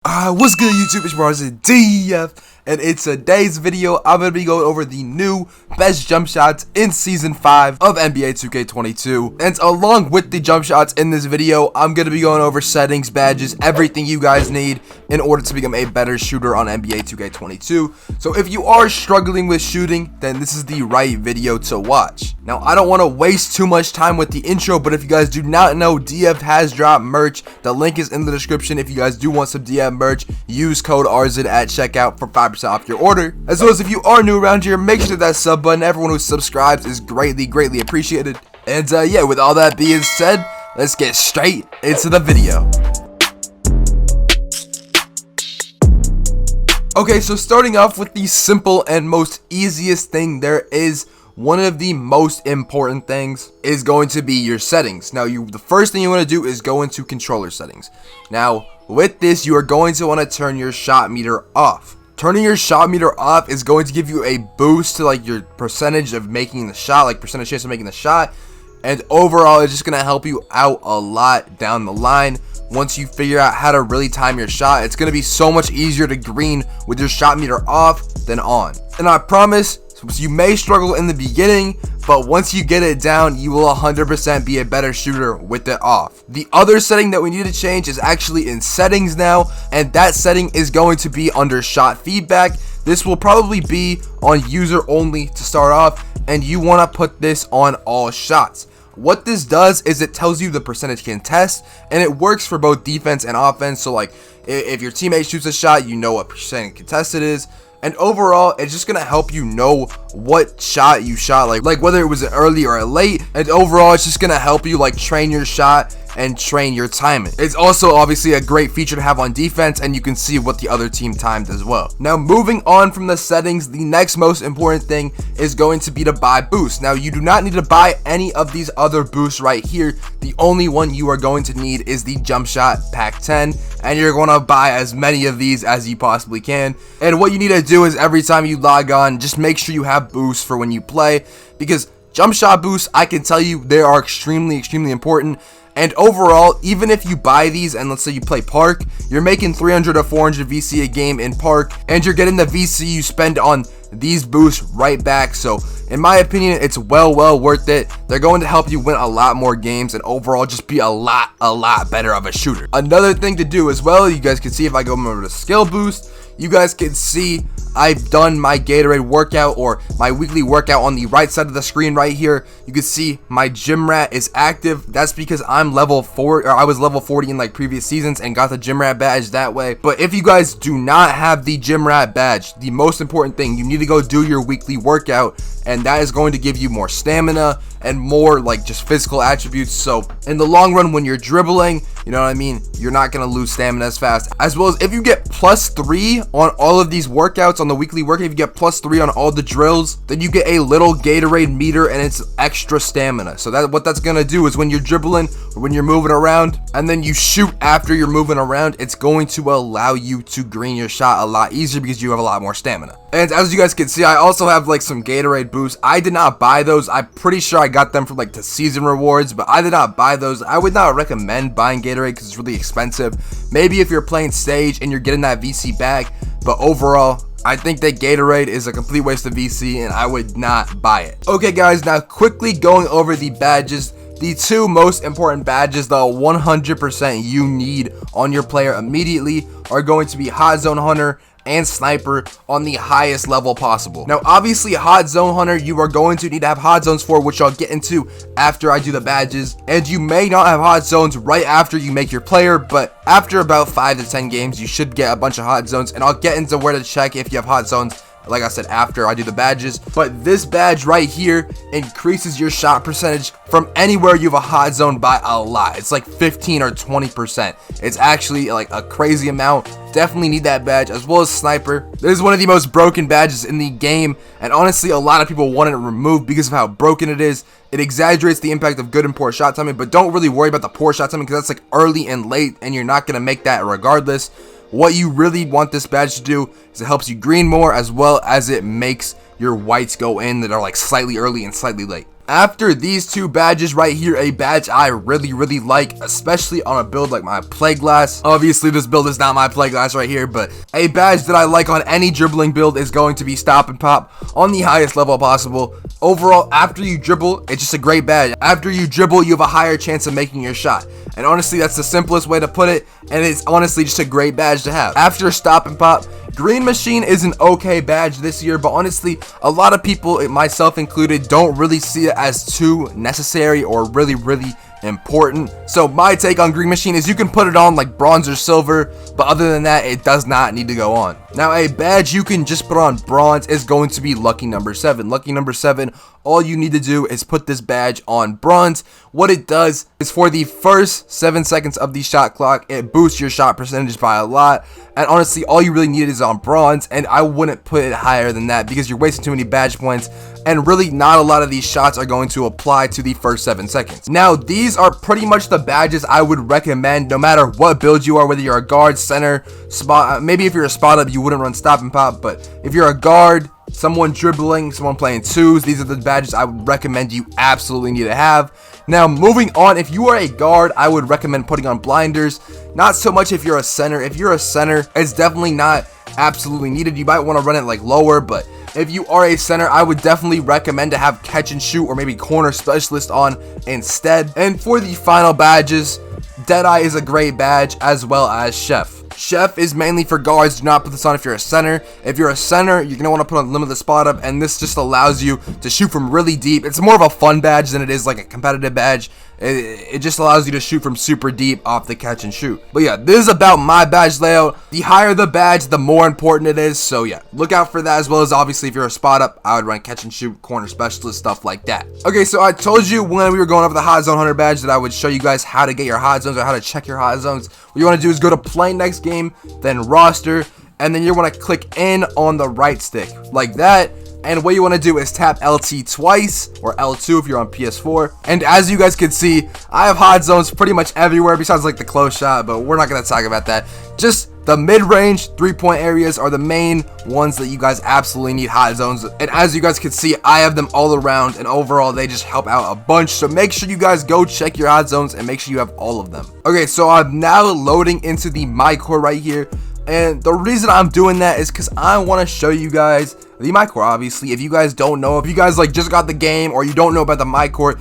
What's good YouTube, it's Aurzyn DF, and in today's video, I'm going to be going over the new best jump shots in Season 5 of NBA 2K22, and along with the jump shots in this video, I'm going to be going over settings, badges, everything you guys need in order to become a better shooter on NBA 2K22, so if you are struggling with shooting, then this is the right video to watch. Now, I don't want to waste too much time with the intro, but if you guys do not know, DF has dropped merch. The link is in the description. If you guys do want some DF merch, use code Aurzyn at checkout for 5% off your order. As well as if you are new around here, make sure that sub button, everyone who subscribes is greatly appreciated. And yeah, with all that being said, let's get straight into the video. Okay, so starting off with the simple and most easiest thing there is, one of the most important things is going to be your settings. Now, the first thing you want to do is go into controller settings. Now, with this, you are going to want to turn your shot meter off. Turning your shot meter off is going to give you a boost to like your percentage of making the shot, like percentage chance of making the shot. And overall, it's just going to help you out a lot down the line. Once you figure out how to really time your shot, it's going to be so much easier to green with your shot meter off than on. And I promise, you may struggle in the beginning, but once you get it down, you will 100% be a better shooter with it off. The other setting that we need to change is actually in settings now, and that setting is going to be under shot feedback. This will probably be on user only to start off, and you want to put this on all shots. What this does is it tells you the percentage contest, and it works for both defense and offense. So like if your teammate shoots a shot, you know what percent contest it is. And overall, it's just gonna help you know what shot you shot, like whether it was an early or a late. And overall, it's just gonna help you like train your shot and train your timing. It's also obviously a great feature to have on defense, and you can see what the other team timed as well. Now, moving on from the settings, the next most important thing is going to be to buy boosts. Now, you do not need to buy any of these other boosts right here. The only one you are going to need is the Jumpshot Pack 10, and you're going to buy as many of these as you possibly can. And what you need to do is every time you log on, just make sure you have boosts for when you play, because jump shot boosts, I can tell you, they are extremely important. And overall, even if you buy these and let's say you play Park, you're making 300 to 400 VC a game in Park, and you're getting the VC you spend on these boosts right back. So in my opinion, it's well worth it. They're going to help you win a lot more games and overall just be a lot better of a shooter. Another thing to do as well, you guys can see if I go over to skill boost, you guys can see I've done my Gatorade workout or my weekly workout on the right side of the screen right here. You can see my gym rat is active. That's because I'm level 4, or I was level 40 in like previous seasons and got the gym rat badge that way. But if you guys do not have the gym rat badge, the most important thing, you need to go do your weekly workout, and that is going to give you more stamina and more like just physical attributes. So in the long run, when you're dribbling, you know what I mean, you're not going to lose stamina as fast. As well as if you get +3 on all of these workouts on the weekly workout, if you get +3 on all the drills, then you get a little Gatorade meter and it's extra stamina. So that what that's going to do is when you're dribbling or when you're moving around and then you shoot after you're moving around, it's going to allow you to green your shot a lot easier because you have a lot more stamina. And as you guys can see, I also have like some Gatorade boosts. I did not buy those. I'm pretty sure I got them from like the season rewards, but I did not buy those. I would not recommend buying Gatorade because it's really expensive. Maybe if you're playing stage and you're getting that VC back, but overall, I think that Gatorade is a complete waste of VC and I would not buy it. Okay guys, now quickly going over the badges. The two most important badges, the 100% you need on your player immediately, are going to be Hot Zone Hunter and Sniper on the highest level possible. Now obviously Hot Zone Hunter you are going to need to have hot zones for, which I'll get into after I do the badges, and you may not have hot zones right after you make your player, but after about 5 to 10 games you should get a bunch of hot zones, and I'll get into where to check if you have hot zones, like I said, after I do the badges. But this badge right here increases your shot percentage from anywhere you have a hot zone by a lot. It's like 15 or 20%. It's actually like a crazy amount. Definitely need that badge, as well as Sniper. This is one of the most broken badges in the game, and honestly a lot of people want it removed because of how broken it is. It exaggerates the impact of good and poor shot timing, but don't really worry about the poor shot timing because that's like early and late, and you're not going to make that regardless. What you really want this badge to do is it helps you green more, as well as it makes your whites go in that are like slightly early and slightly late. After these two badges right here, a badge I really like, especially on a build like my play glass. Obviously this build is not my play glass right here, but a badge that I like on any dribbling build is going to be stop and pop on the highest level possible. Overall, after you dribble, it's just a great badge. After you dribble, you have a higher chance of making your shot. And honestly, that's the simplest way to put it, and it's honestly just a great badge to have. After stop and pop, Green Machine is an okay badge this year, but honestly, a lot of people, myself included, don't really see it as too necessary or really important. So my take on Green Machine is you can put it on like bronze or silver, but other than that, it does not need to go on. Now, a badge you can just put on bronze is going to be lucky number 7. Lucky number 7, all you need to do is put this badge on bronze. What it does is for the first 7 seconds of the shot clock, it boosts your shot percentage by a lot. And honestly, all you really need is on bronze, and I wouldn't put it higher than that because you're wasting too many badge points, and really not a lot of these shots are going to apply to the first 7 seconds. Now, these are pretty much the badges I would recommend no matter what build you are, whether you're a guard, center, spot. Maybe if you're a spot up, you wouldn't run stop and pop, but if you're a guard, someone dribbling, someone playing twos, these are the badges I would recommend you absolutely need to have. Now, moving on, if you are a guard, I would recommend putting on blinders. Not so much if you're a center. If you're a center, it's definitely not absolutely needed. You might want to run it like lower, but if you are a center, I would definitely recommend to have catch and shoot or maybe corner specialist on instead. And for the final badges, Deadeye is a great badge, as well as Chef. Chef is mainly for guards. Do not put this on if you're a center. If you're a center, you're going to want to put on limitless spot up, and this just allows you to shoot from really deep. It's more of a fun badge than it is like a competitive badge. It just allows you to shoot from super deep off the catch and shoot. But yeah, this is about my badge layout. The higher the badge, the more important it is. So yeah, look out for that, as well as obviously if you're a spot up, I would run catch and shoot, corner specialist, stuff like that. Okay, so I told you when we were going over the Hot Zone Hunter badge that I would show you guys how to get your hot zones or how to check your hot zones. What you want to do is go to play next game, then roster, and then you want to click in on the right stick like that. And what you want to do is tap LT twice, or L2 if you're on PS4. And as you guys can see, I have hot zones pretty much everywhere besides like the close shot, but we're not going to talk about that. Just the mid-range 3-point areas are the main ones that you guys absolutely need hot zones. And as you guys can see, I have them all around, and overall they just help out a bunch. So make sure you guys go check your hot zones and make sure you have all of them. Okay, so I'm now loading into the My Core right here. And the reason I'm doing that is because I want to show you guys the My Core. Obviously, if you guys don't know, if you guys like just got the game or you don't know about the My Core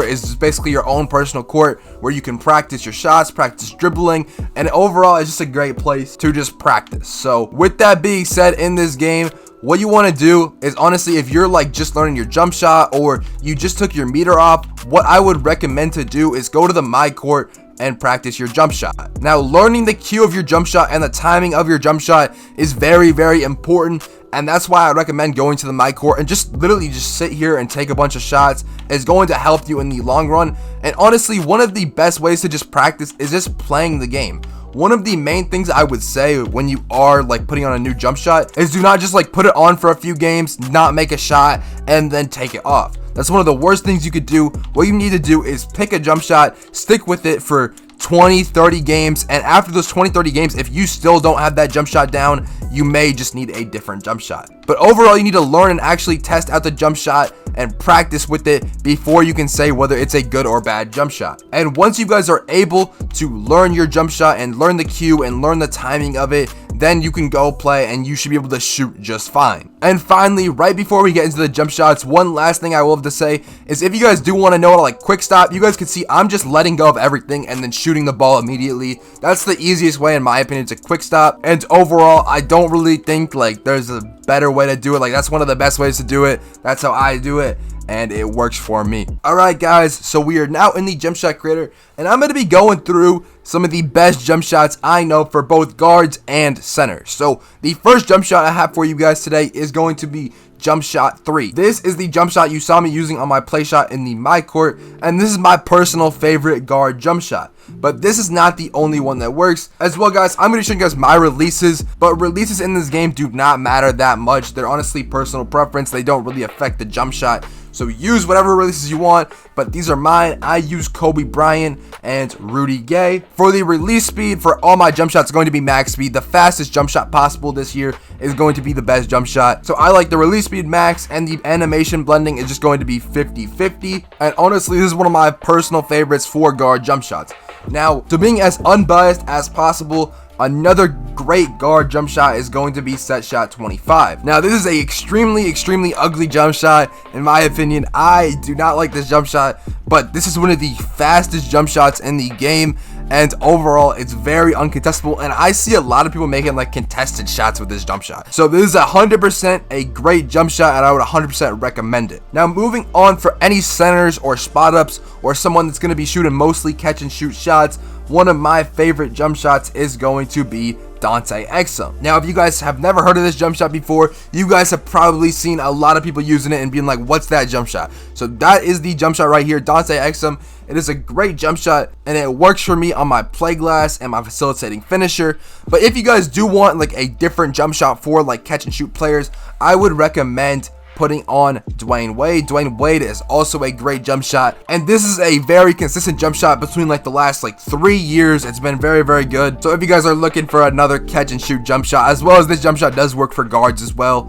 is just basically your own personal court where you can practice your shots, practice dribbling, and overall it's just a great place to just practice. So with that being said, in this game, what you want to do is, honestly, if you're like just learning your jump shot or you just took your meter off, what I would recommend to do is go to the My Court and practice your jump shot. Now, learning the cue of your jump shot and the timing of your jump shot is very important, and that's why I recommend going to the My Court and just literally just sit here and take a bunch of shots. Is going to help you in the long run. And honestly, one of the best ways to just practice is just playing the game. One of the main things I would say when you are like putting on a new jump shot is do not just like put it on for a few games, not make a shot, and then take it off. That's one of the worst things you could do. What you need to do is pick a jump shot, stick with it for 20-30 games, and after those 20-30 games, if you still don't have that jump shot down, you may just need a different jump shot. But overall, you need to learn and actually test out the jump shot and practice with it before you can say whether it's a good or bad jump shot. And once you guys are able to learn your jump shot and learn the cue and learn the timing of it, then you can go play and you should be able to shoot just fine. And finally, right before we get into the jump shots, one last thing I will have to say is if you guys do want to know how to like quick stop, you guys can see I'm just letting go of everything and then shooting the ball immediately. That's the easiest way in my opinion to quick stop. And overall, I don't really think like there's a better way to do it. Like that's one of the best ways to do it. That's how I do it, and it works for me. Alright guys, so we are now in the Jumpshot Creator, and I'm going to be going through some of the best jump shots I know for both guards and centers. So the first jump shot I have for you guys today is going to be Jump Shot 3. This is the jump shot you saw me using on my play shot in the My Court, and this is my personal favorite guard jump shot. But this is not the only one that works. As well guys, I'm going to show you guys my releases, but releases in this game do not matter that much. They're honestly personal preference. They don't really affect the jump shot. So use whatever releases you want, but these are mine. I use Kobe Bryant and Rudy Gay. For the release speed for all my jump shots, it's going to be max speed. The fastest jump shot possible this year is going to be the best jump shot. So I like the release speed max, and the animation blending is just going to be 50-50. And honestly, this is one of my personal favorites for guard jump shots. Now, to being as unbiased as possible, another great guard jump shot is going to be set shot 25. Now, this is a extremely ugly jump shot. In my opinion, I do not like this jump shot, but this is one of the fastest jump shots in the game, and overall it's very uncontestable, and I see a lot of people making like contested shots with this jump shot. So this is 100% a great jump shot, and I would 100% recommend it. Now, moving on, for any centers or spot ups or someone that's going to be shooting mostly catch and shoot shots, one of my favorite jump shots is going to be Dante Exum. Now, if you guys have never heard of this jump shot before, you guys have probably seen a lot of people using it and being like, what's that jump shot? So that is the jump shot right here, Dante Exum. It is a great jump shot, and it works for me on my play glass and my facilitating finisher. But if you guys do want like a different jump shot for like catch and shoot players, I would recommend putting on Dwayne Wade. Dwayne Wade is also a great jump shot, and this is a very consistent jump shot between like the last like 3 years. It's been very good. So if you guys are looking for another catch and shoot jump shot, as well as this jump shot does work for guards as well,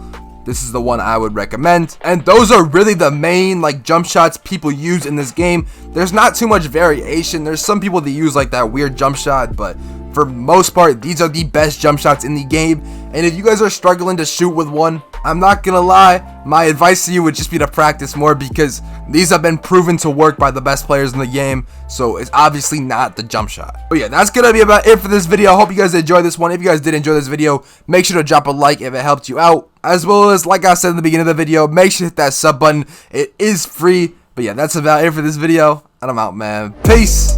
this is the one I would recommend. And those are really the main like jump shots people use in this game. There's not too much variation. There's some people that use like that weird jump shot, but for most part, these are the best jump shots in the game. And if you guys are struggling to shoot with one, I'm not gonna lie, my advice to you would just be to practice more, because these have been proven to work by the best players in the game. So it's obviously not the jump shot. But yeah, that's gonna be about it for this video. I hope you guys enjoyed this one. If you guys did enjoy this video, make sure to drop a like if it helped you out, as well as, like I said in the beginning of the video, make sure to hit that sub button. It is free. But yeah, that's about it for this video, and I'm out, man. Peace.